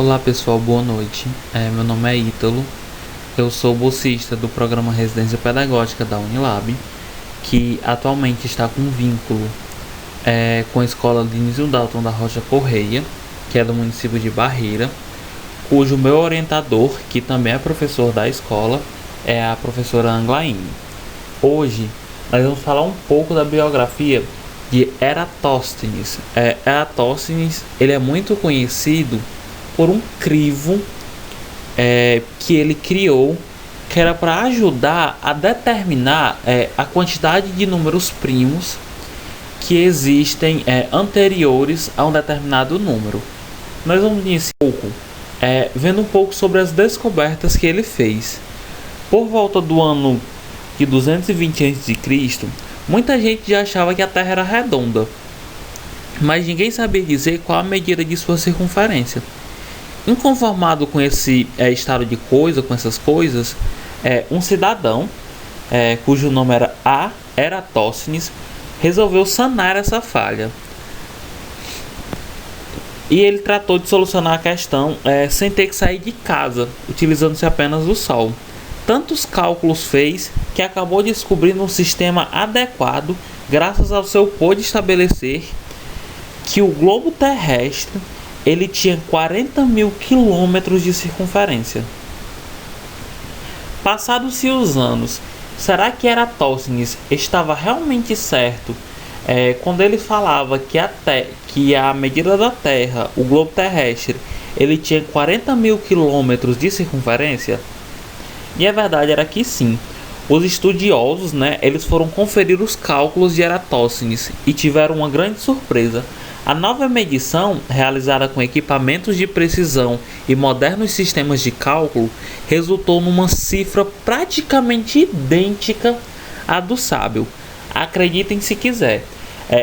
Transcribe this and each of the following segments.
Olá pessoal, boa noite. Meu nome é Ítalo, eu sou bolsista do programa Residência Pedagógica da Unilab, que atualmente está com vínculo com a escola Dionísio Dalton da Rocha Correia, que é do município de Barreira, cujo meu orientador, que também é professor da escola, é a professora Anglaine. Hoje nós vamos falar um pouco da biografia de Eratóstenes. Eratóstenes, ele é muito conhecido por um crivo que ele criou, que era para ajudar a determinar a quantidade de números primos que existem anteriores a um determinado número. Nós vamos iniciar um pouco vendo um pouco sobre as descobertas que ele fez. Por volta do ano de 220 a.C., muita gente já achava que a Terra era redonda, mas ninguém sabia dizer qual a medida de sua circunferência. Inconformado com esse estado de coisa, com essas coisas, um cidadão, cujo nome era Eratóstenes, resolveu sanar essa falha. E ele tratou de solucionar a questão sem ter que sair de casa, utilizando-se apenas do Sol. Tantos cálculos fez que acabou descobrindo um sistema adequado, graças ao seu poder estabelecer que o globo terrestre ele tinha 40.000 quilômetros de circunferência. Passados-se os anos, será que Eratóstenes estava realmente certo quando ele falava que a medida da Terra, o globo terrestre, ele tinha 40.000 quilômetros de circunferência? E a verdade era que sim. Os estudiosos, eles foram conferir os cálculos de Eratóstenes e tiveram uma grande surpresa. A nova medição, realizada com equipamentos de precisão e modernos sistemas de cálculo, resultou numa cifra praticamente idêntica à do sábio. Acreditem se quiser.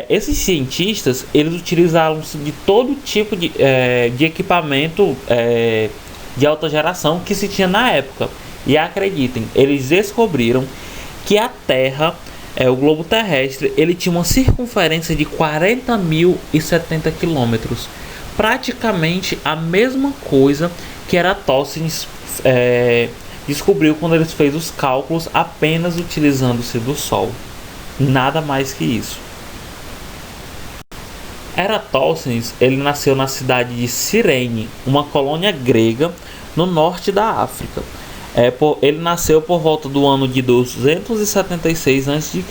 Esses cientistas, eles utilizaram-se de todo tipo de equipamento de alta geração que se tinha na época. E acreditem, eles descobriram que a Terra, o globo terrestre, ele tinha uma circunferência de 40.070 quilômetros. Praticamente a mesma coisa que Eratóstenes descobriu quando ele fez os cálculos apenas utilizando-se do Sol. Nada mais que isso. Eratóstenes, ele nasceu na cidade de Cirene, uma colônia grega no norte da África. Ele nasceu por volta do ano de 276 a.C.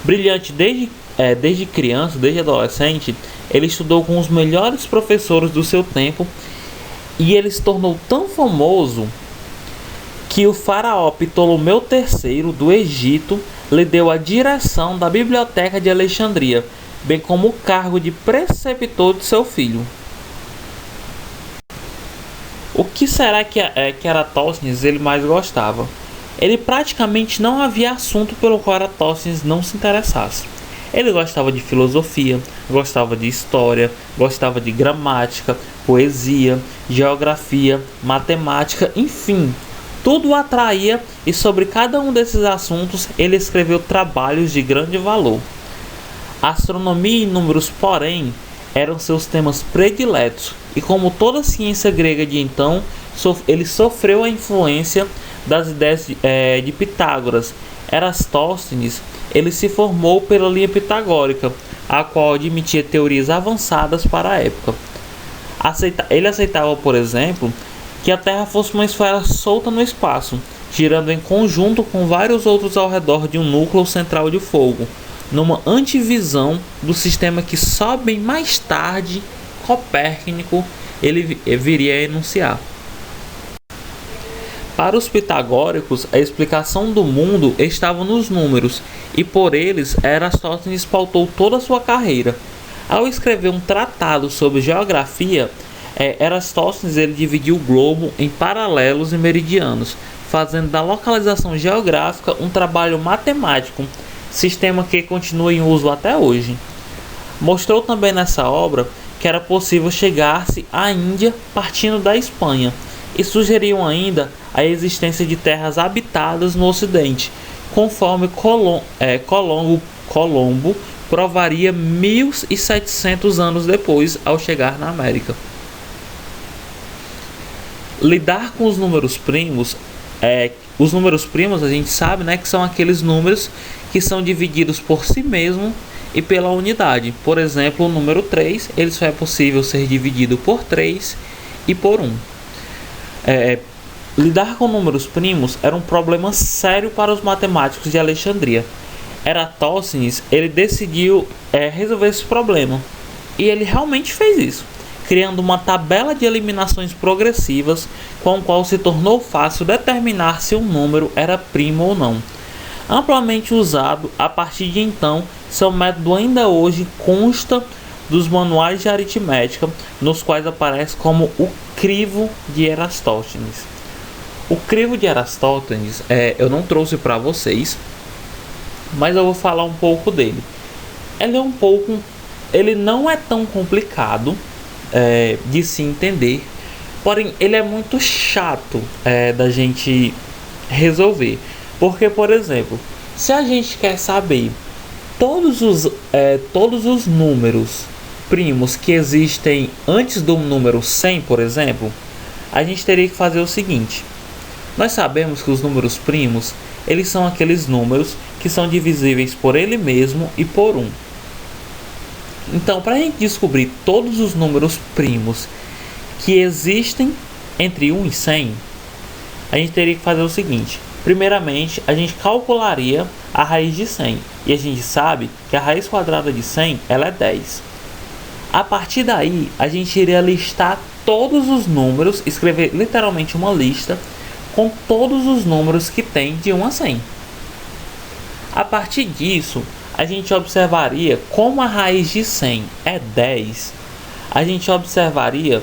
Brilhante desde criança, desde adolescente, ele estudou com os melhores professores do seu tempo e ele se tornou tão famoso que o faraó Ptolomeu III do Egito lhe deu a direção da Biblioteca de Alexandria, bem como o cargo de preceptor de seu filho. O que será que Eratóstenes ele mais gostava? Ele praticamente não havia assunto pelo qual Eratóstenes não se interessasse. Ele gostava de filosofia, gostava de história, gostava de gramática, poesia, geografia, matemática, enfim, tudo o atraía, e sobre cada um desses assuntos ele escreveu trabalhos de grande valor. Astronomia e números, porém, eram seus temas prediletos, e como toda ciência grega de então, ele sofreu a influência das ideias de Pitágoras. Eratóstenes ele se formou pela linha pitagórica, a qual admitia teorias avançadas para a época. Ele aceitava, por exemplo, que a Terra fosse uma esfera solta no espaço, girando em conjunto com vários outros ao redor de um núcleo central de fogo, numa antivisão do sistema que só bem mais tarde Copérnico ele viria a enunciar. Para os pitagóricos, a explicação do mundo estava nos números, e por eles Eratóstenes pautou toda a sua carreira. Ao escrever um tratado sobre geografia, Eratóstenes ele dividiu o globo em paralelos e meridianos, fazendo da localização geográfica um trabalho matemático, sistema que continua em uso até hoje. Mostrou também nessa obra que era possível chegar-se à Índia partindo da Espanha, e sugeriam ainda a existência de terras habitadas no Ocidente, conforme Colombo provaria 1.700 anos depois ao chegar na América. lidar com os números primos a gente sabe, né, que são aqueles números que são divididos por si mesmo e pela unidade. Por exemplo, o número 3, ele só é possível ser dividido por 3 e por 1. Lidar com números primos era um problema sério para os matemáticos de Alexandria. Eratóstenes, ele decidiu resolver esse problema. E ele realmente fez isso, criando uma tabela de eliminações progressivas com a qual se tornou fácil determinar se um número era primo ou não. Amplamente usado, a partir de então, seu método ainda hoje consta dos manuais de aritmética, nos quais aparece como o crivo de Eratóstenes. O crivo de Eratóstenes eu não trouxe para vocês, mas eu vou falar um pouco dele. Ele não é tão complicado de se entender, porém ele é muito chato da gente resolver. Porque, por exemplo, se a gente quer saber todos os números primos que existem antes do número 100, por exemplo, a gente teria que fazer o seguinte. Nós sabemos que os números primos, eles são aqueles números que são divisíveis por ele mesmo e por 1. Então, para a gente descobrir todos os números primos que existem entre 1 e 100, a gente teria que fazer o seguinte. Primeiramente, a gente calcularia a raiz de 100. E a gente sabe que a raiz quadrada de 100 ela é 10. A partir daí, a gente iria listar todos os números, escrever literalmente uma lista com todos os números que tem de 1 a 100. A partir disso, a gente observaria como a raiz de 100 é 10. A gente observaria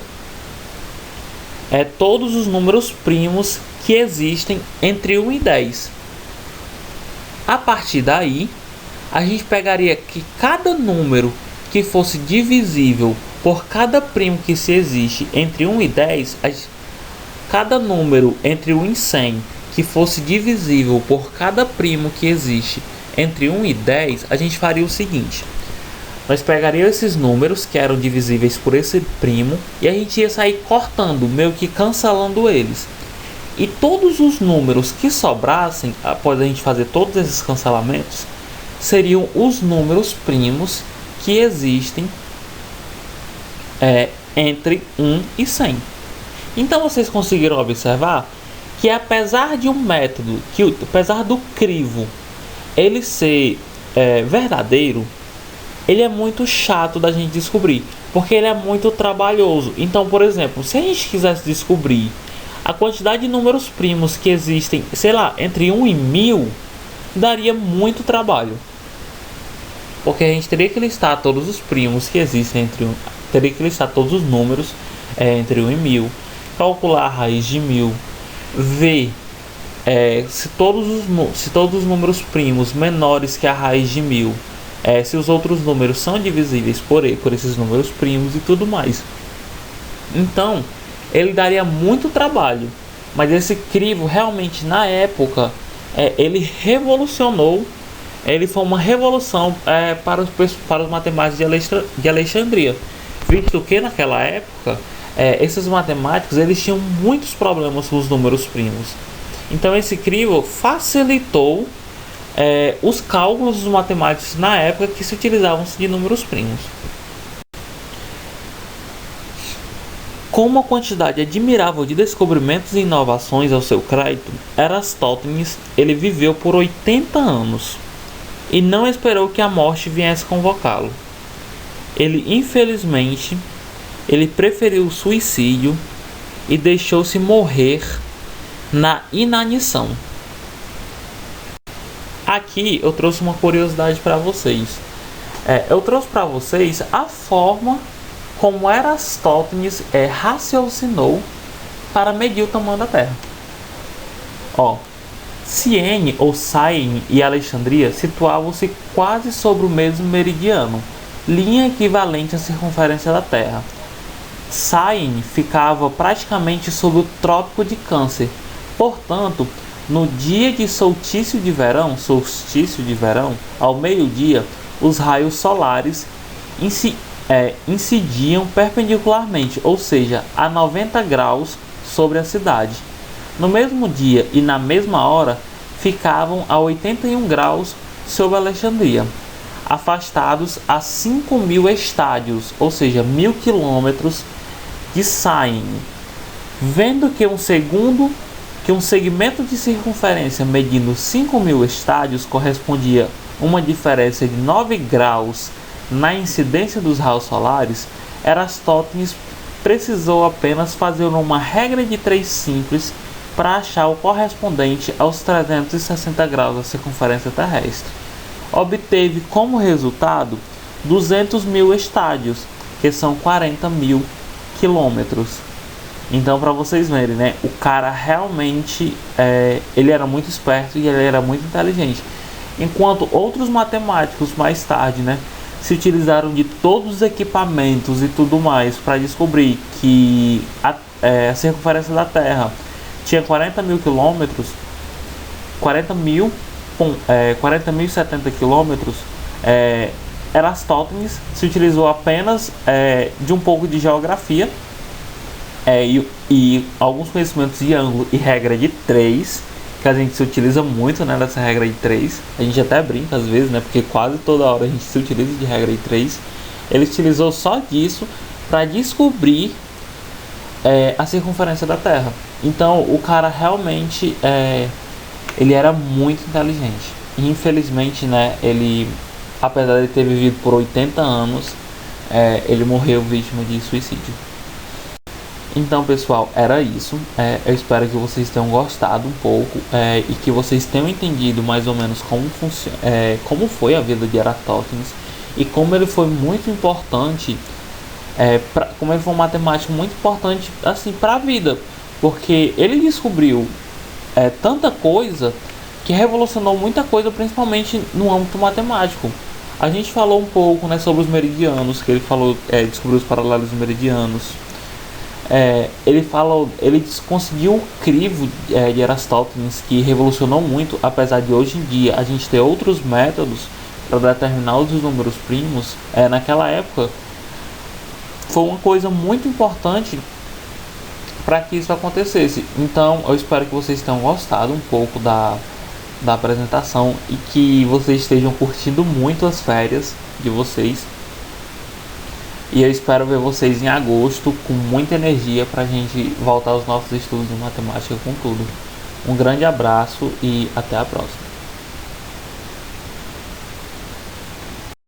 todos os números primos que existem entre 1 e 10. A partir daí, a gente pegaria que cada número que fosse divisível por cada primo que se existe entre 1 e 10, cada número entre 1 e 100 que fosse divisível por cada primo que existe entre 1 e 10, a gente faria o seguinte. Nós pegaríamos esses números que eram divisíveis por esse primo e a gente ia sair cortando, meio que cancelando eles. E todos os números que sobrassem, após a gente fazer todos esses cancelamentos, seriam os números primos que existem entre 1 e 100. Então vocês conseguiram observar que apesar de um método, apesar do crivo ele ser verdadeiro, ele é muito chato da gente descobrir, porque ele é muito trabalhoso. Então, por exemplo, se a gente quisesse descobrir a quantidade de números primos que existem, sei lá, entre 1 e 1000, daria muito trabalho. Porque a gente teria que listar todos os primos que existem teria que listar todos os números entre 1 e 1000, calcular a raiz de 1000, ver se todos os números primos menores que a raiz de 1000, se os outros números são divisíveis por esses números primos e tudo mais. Então, ele daria muito trabalho, mas esse crivo realmente na época ele revolucionou. Ele foi uma revolução para os matemáticos de Alexandria, visto que naquela época esses matemáticos eles tinham muitos problemas com os números primos. Então esse crivo facilitou os cálculos dos matemáticos na época que se utilizavam de números primos. Com uma quantidade admirável de descobrimentos e inovações ao seu crédito, Eratóstenes ele viveu por 80 anos e não esperou que a morte viesse convocá-lo. Infelizmente, ele preferiu o suicídio e deixou-se morrer na inanição. Aqui eu trouxe uma curiosidade para vocês. Eu trouxe para vocês a forma como Eratóstenes raciocinou para medir o tamanho da Terra. Siene ou Syene e Alexandria situavam-se quase sobre o mesmo meridiano, linha equivalente à circunferência da Terra. Syene ficava praticamente sob o Trópico de Câncer. Portanto, no dia de solstício de verão, ao meio-dia, os raios solares incidiam perpendicularmente, ou seja, a 90 graus sobre a cidade. No mesmo dia e na mesma hora, ficavam a 81 graus sobre Alexandria, afastados a 5.000 estádios, ou seja, 1.000 quilômetros de Syene. Vendo que um segmento de circunferência medindo 5.000 estádios correspondia a uma diferença de 9 graus na incidência dos raios solares, Eratóstenes precisou apenas fazer uma regra de 3 simples para achar o correspondente aos 360 graus da circunferência terrestre. Obteve como resultado 200.000 estádios, que são 40.000 quilômetros. Então, para vocês verem, né, o cara realmente ele era muito esperto e ele era muito inteligente. Enquanto outros matemáticos mais tarde, né, se utilizaram de todos os equipamentos e tudo mais para descobrir que a circunferência da Terra tinha 40.000 quilômetros, 40.070 quilômetros, Eratóstenes se utilizou apenas de um pouco de geografia e alguns conhecimentos de ângulo e regra de 3, que a gente se utiliza muito, né, dessa regra de 3. A gente até brinca às vezes, né, porque quase toda hora a gente se utiliza de regra de 3. Ele utilizou só disso para descobrir a circunferência da Terra. Então o cara realmente ele era muito inteligente. E infelizmente, né, ele, apesar de ter vivido por 80 anos, ele morreu vítima de suicídio. Então, pessoal, era isso. Eu espero que vocês tenham gostado um pouco e que vocês tenham entendido mais ou menos como foi a vida de Eratóstenes e como ele foi muito importante, como ele foi um matemático muito importante assim para a vida, porque ele descobriu tanta coisa que revolucionou muita coisa, principalmente no âmbito matemático. A gente falou um pouco, né, sobre os meridianos, que ele falou, descobriu os paralelos meridianos. Ele conseguiu o crivo de Eratóstenes, que revolucionou muito, apesar de hoje em dia a gente ter outros métodos para determinar os números primos. Naquela época foi uma coisa muito importante para que isso acontecesse. Então eu espero que vocês tenham gostado um pouco da apresentação e que vocês estejam curtindo muito as férias de vocês. E eu espero ver vocês em agosto com muita energia para a gente voltar aos nossos estudos de matemática com tudo. Um grande abraço e até a próxima.